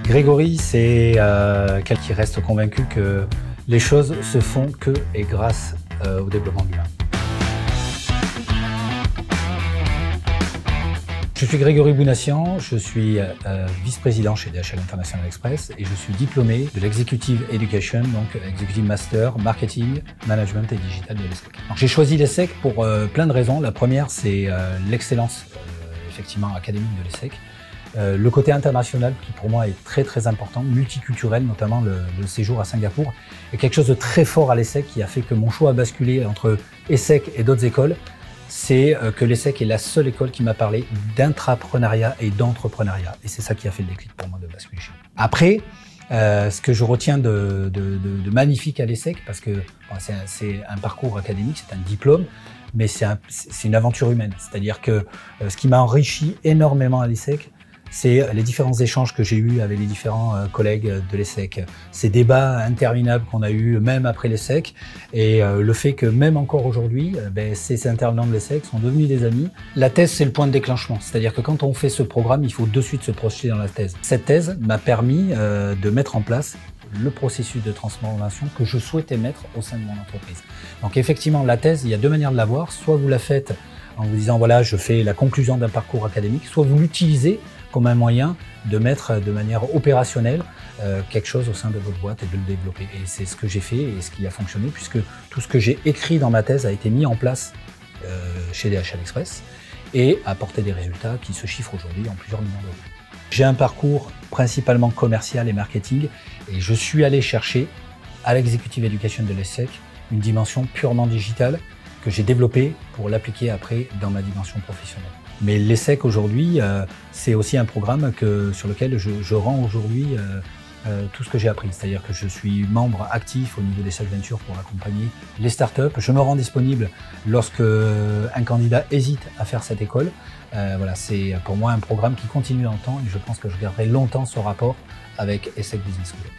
Grégory, c'est quelqu'un qui reste convaincu que les choses se font que et grâce au développement humain. Je suis Grégory Bounassian, je suis vice-président chez DHL International Express et je suis diplômé de l'Executive Education, donc Executive Master, Marketing, Management et Digital de l'ESSEC. J'ai choisi l'ESSEC pour plein de raisons. La première, c'est l'excellence effectivement académique de l'ESSEC. Le côté international qui pour moi est très important, multiculturel, notamment le séjour à Singapour, est quelque chose de très fort à l'ESSEC qui a fait que mon choix a basculé entre ESSEC et d'autres écoles. C'est que l'ESSEC est la seule école qui m'a parlé d'intrapreneuriat et d'entrepreneuriat. Et c'est ça qui a fait le déclic pour moi de basculer chez nous. Après, ce que je retiens de magnifique à l'ESSEC, parce que bon, c'est un parcours académique, c'est un diplôme, mais c'est une aventure humaine. C'est-à-dire que ce qui m'a enrichi énormément à l'ESSEC, c'est les différents échanges que j'ai eus avec les différents collègues de l'ESSEC, ces débats interminables qu'on a eus même après l'ESSEC, et le fait que même encore aujourd'hui, ces intervenants de l'ESSEC sont devenus des amis. La thèse, c'est le point de déclenchement, c'est-à-dire que quand on fait ce programme, il faut de suite se projeter dans la thèse. Cette thèse m'a permis de mettre en place le processus de transformation que je souhaitais mettre au sein de mon entreprise. Donc effectivement, la thèse, il y a deux manières de la voir. Soit vous la faites en vous disant, voilà, je fais la conclusion d'un parcours académique, soit vous l'utilisez comme un moyen de mettre de manière opérationnelle quelque chose au sein de votre boîte et de le développer. Et c'est ce que j'ai fait et ce qui a fonctionné, puisque tout ce que j'ai écrit dans ma thèse a été mis en place chez DHL Express et a apporté des résultats qui se chiffrent aujourd'hui en plusieurs millions d'euros. J'ai un parcours principalement commercial et marketing et je suis allé chercher à l'Executive Education de l'ESSEC une dimension purement digitale que j'ai développée pour l'appliquer après dans ma dimension professionnelle. Mais l'ESSEC aujourd'hui, c'est aussi un programme sur lequel je rends aujourd'hui tout ce que j'ai appris. C'est-à-dire que je suis membre actif au niveau des SEC Ventures pour accompagner les startups. Je me rends disponible lorsque un candidat hésite à faire cette école. Voilà, c'est pour moi un programme qui continue dans le temps et je pense que je garderai longtemps ce rapport avec ESSEC Business School.